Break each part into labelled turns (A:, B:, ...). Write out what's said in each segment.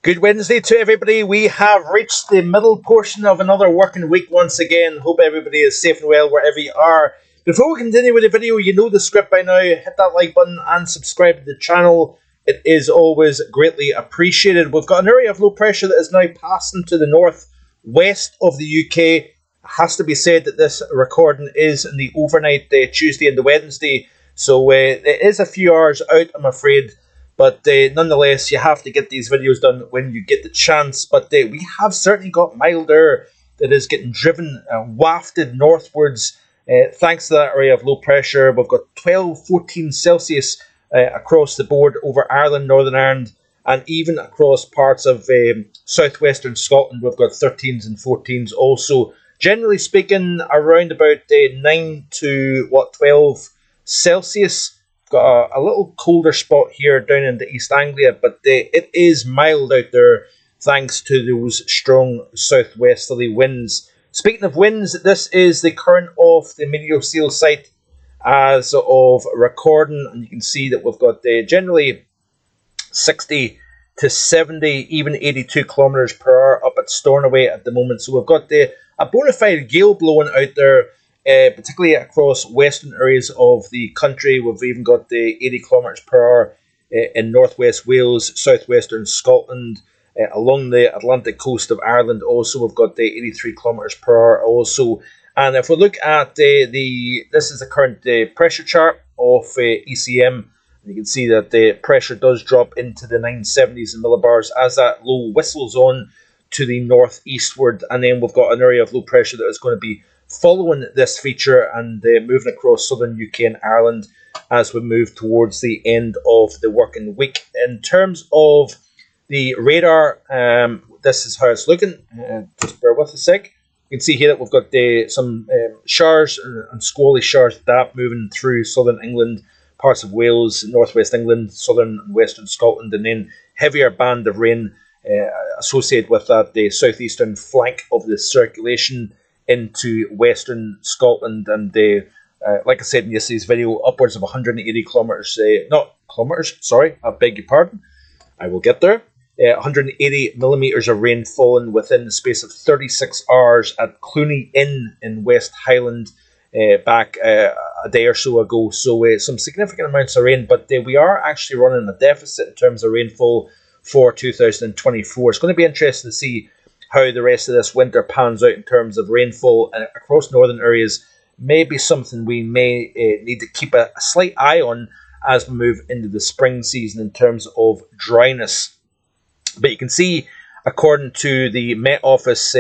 A: Good Wednesday to everybody. We have reached the middle portion of another working week once again. Hope everybody is safe and well wherever you are. Before we continue with the video, you know the script by now. Hit that like button and subscribe to the channel. It is always greatly appreciated. We've got an area of low pressure that is now passing to the northwest of the UK. It has to be said that this recording is in the overnight Tuesday and the Wednesday. So it is a few hours out, I'm afraid. But nonetheless, you have to get these videos done when you get the chance. But we have certainly got mild air that is getting driven, wafted northwards, thanks to that area of low pressure. We've got 12, 14 Celsius across the board over Ireland, Northern Ireland, and even across parts of southwestern Scotland. We've got 13s and 14s also. Generally speaking, around about 9 to 12 Celsius. Got a little colder spot here down in the East Anglia, but it is mild out there thanks to those strong southwesterly winds. Speaking of winds, this is the current of the Meteosale site as of recording, and you can see that we've got generally 60 to 70, even 82 kilometres per hour up at Stormy at the moment. So we've got a bona fide gale blowing out there. Particularly across western areas of the country. We've even got the 80 kilometres per hour in northwest Wales, southwestern Scotland, along the Atlantic coast of Ireland. Also, we've got the 83 kilometres per hour also. And if we look at this is the current pressure chart of ECM. You can see that the pressure does drop into the 970s and millibars as that low whistles on to the northeastward. And then we've got an area of low pressure that is going to be following this feature and moving across southern UK and Ireland as we move towards the end of the working week. In terms of the radar, this is how it's looking. Just bear with a sec. You can see here that we've got some showers and squally showers that moving through southern England, parts of Wales, northwest England, southern and western Scotland, and then heavier band of rain associated with that the southeastern flank of the circulation into western Scotland, and like I said in yesterday's video, upwards of 180 kilometres, not kilometres, sorry, I beg your pardon, I will get there. 180 millimetres of rain falling within the space of 36 hours at Cluny Inn in West Highland back a day or so ago. So some significant amounts of rain, but we are actually running a deficit in terms of rainfall for 2024. It's going to be interesting to see how the rest of this winter pans out in terms of rainfall across northern areas. May be something we may need to keep a slight eye on as we move into the spring season in terms of dryness. But you can see, according to the Met Office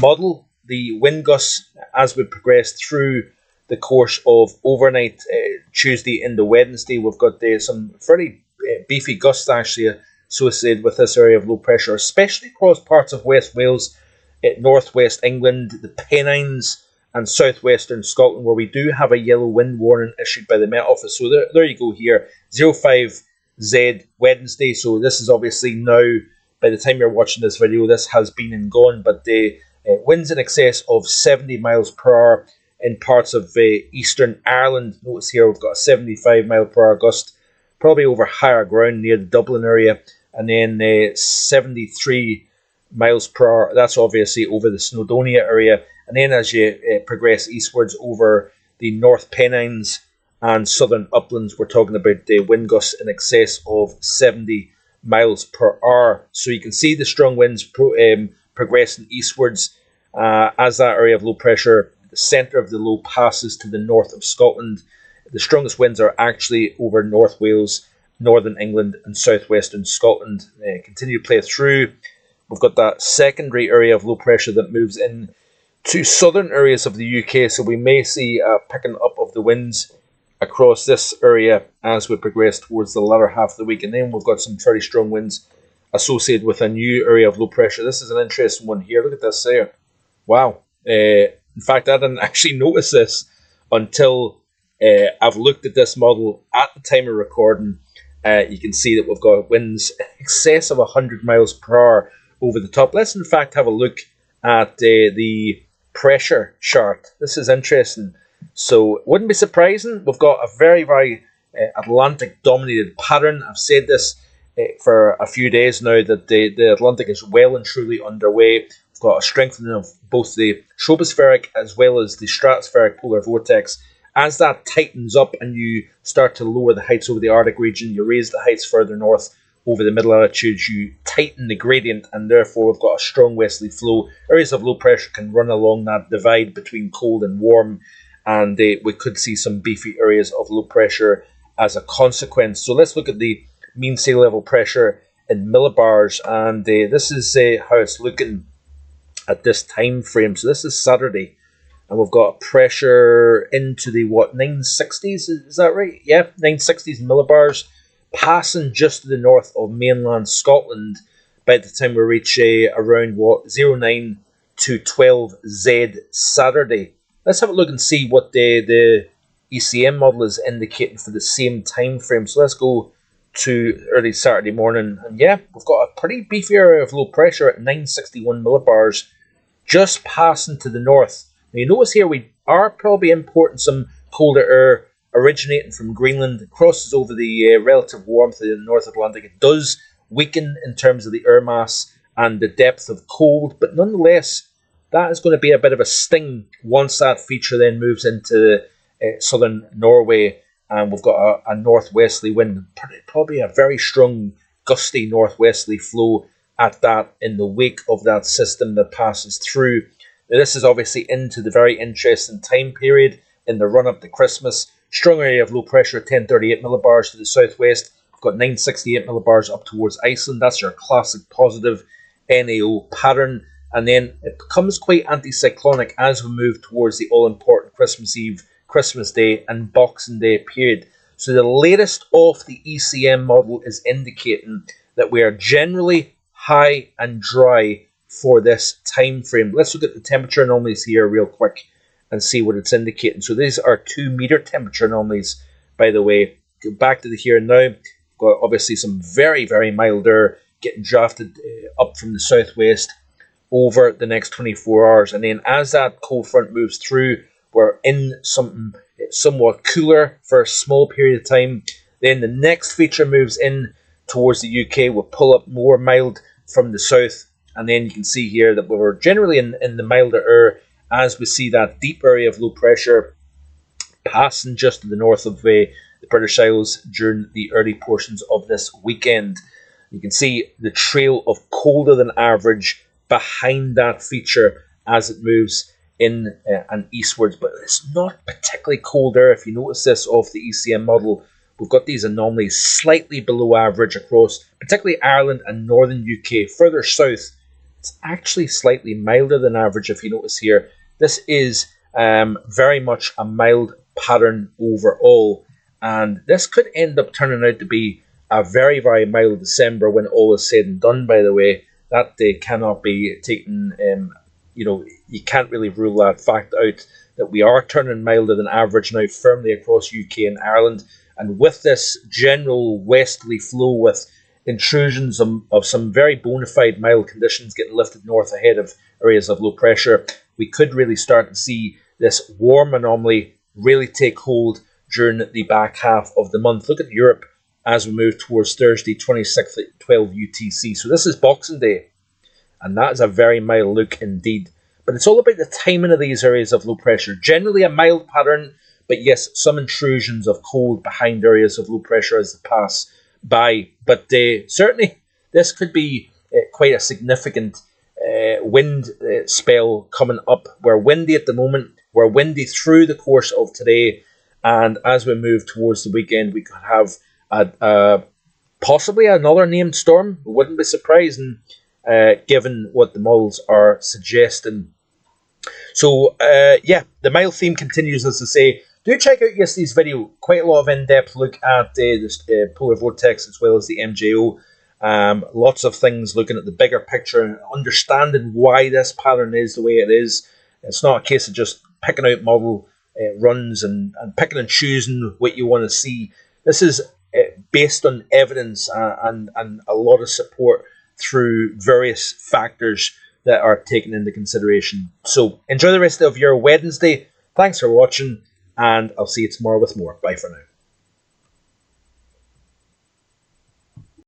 A: model, the wind gusts as we progress through the course of overnight Tuesday into Wednesday, we've got some fairly beefy gusts actually associated with this area of low pressure, especially across parts of West Wales, northwest England, the Pennines, and southwestern Scotland, where we do have a yellow wind warning issued by the Met Office. So there you go here, 05Z Wednesday. So this is obviously now, by the time you're watching this video, this has been and gone, but the winds in excess of 70 miles per hour in parts of eastern Ireland. Notice here we've got a 75 mile per hour gust, probably over higher ground near the Dublin area, and then 73 miles per hour. That's obviously over the Snowdonia area. And then as you progress eastwards over the North Pennines and southern uplands, we're talking about the wind gusts in excess of 70 miles per hour. So you can see the strong winds progressing eastwards as that area of low pressure, the centre of the low, passes to the north of Scotland. The strongest winds are actually over North Wales, Northern England and southwestern Scotland. Continue to play through. We've got that secondary area of low pressure that moves in to southern areas of the UK, so we may see a picking up of the winds across this area as we progress towards the latter half of the week. And then we've got some fairly strong winds associated with a new area of low pressure. This is an interesting one here. Look at this there. Wow. In fact, I didn't actually notice this until I've looked at this model at the time of recording. You can see that we've got winds in excess of 100 miles per hour over the top. Let's in fact have a look at the pressure chart. This is interesting. So it wouldn't be surprising. We've got a very, very Atlantic dominated pattern. I've said this for a few days now that the Atlantic is well and truly underway. We've got a strengthening of both the tropospheric as well as the stratospheric polar vortex. As that tightens up and you start to lower the heights over the Arctic region, you raise the heights further north over the middle latitudes, you tighten the gradient, and therefore we've got a strong westerly flow. Areas of low pressure can run along that divide between cold and warm, and we could see some beefy areas of low pressure as a consequence. So let's look at the mean sea level pressure in millibars, and this is how it's looking at this time frame. So this is Saturday, and we've got pressure into the 960s, is that right? Yeah, 960s millibars, passing just to the north of mainland Scotland by the time we reach around 09 to 12Z Saturday. Let's have a look and see what the ECM model is indicating for the same time frame. So let's go to early Saturday morning, and yeah, we've got a pretty beefy area of low pressure at 961 millibars, just passing to the north. Now you notice here we are probably importing some colder air originating from Greenland, crosses over the relative warmth of the North Atlantic. It does weaken in terms of the air mass and the depth of cold, but nonetheless, that is going to be a bit of a sting once that feature then moves into southern Norway, and we've got a northwesterly wind, probably a very strong gusty northwesterly flow at that in the wake of that system that passes through. Now, this is obviously into the very interesting time period in the run-up to Christmas. Strong area of low pressure at 1038 millibars to the southwest. We've got 968 millibars up towards Iceland. That's your classic positive NAO pattern. And then it becomes quite anticyclonic as we move towards the all-important Christmas Eve, Christmas Day, and Boxing Day period. So the latest of the ECM model is indicating that we are generally high and dry for this time frame. Let's look at the temperature anomalies here real quick and see what it's indicating. So these are 2 meter temperature anomalies, by the way. Go back to the here and now. We've got obviously some very, very mild air getting drafted up from the southwest over the next 24 hours. And then as that cold front moves through, we're in something somewhat cooler for a small period of time. Then the next feature moves in towards the UK. We'll pull up more mild from the south. And then you can see here that we're generally in the milder air as we see that deep area of low pressure passing just to the north of the British Isles during the early portions of this weekend. You can see the trail of colder than average behind that feature as it moves in and eastwards, but it's not particularly cold air. If you notice this off the ECM model, we've got these anomalies slightly below average across particularly Ireland and northern UK. Further south, it's actually slightly milder than average. If you notice here, this is very much a mild pattern overall, and this could end up turning out to be a very, very mild December when all is said and done, by the way. That day cannot be taken, you can't really rule that fact out, that we are turning milder than average now firmly across UK and Ireland. And with this general westerly flow with intrusions of some very bona fide mild conditions getting lifted north ahead of areas of low pressure, we could really start to see this warm anomaly really take hold during the back half of the month. Look at Europe as we move towards Thursday, 26th at 12 UTC. So this is Boxing Day, and that is a very mild look indeed. But it's all about the timing of these areas of low pressure. Generally a mild pattern, but yes, some intrusions of cold behind areas of low pressure as they pass by. But certainly this could be quite a significant wind spell coming up. We're windy at the moment. We're windy through the course of today. And as we move towards the weekend, we could have possibly another named storm. It wouldn't be surprising given what the models are suggesting. So, the mild theme continues, as I say. Do check out yesterday's video. Quite a lot of in-depth look at this polar vortex as well as the MJO. Lots of things looking at the bigger picture and understanding why this pattern is the way it is. It's not a case of just picking out model runs and picking and choosing what you want to see. This is based on evidence and a lot of support through various factors that are taken into consideration. So enjoy the rest of your Wednesday. Thanks for watching, and I'll see you tomorrow with more. Bye for now.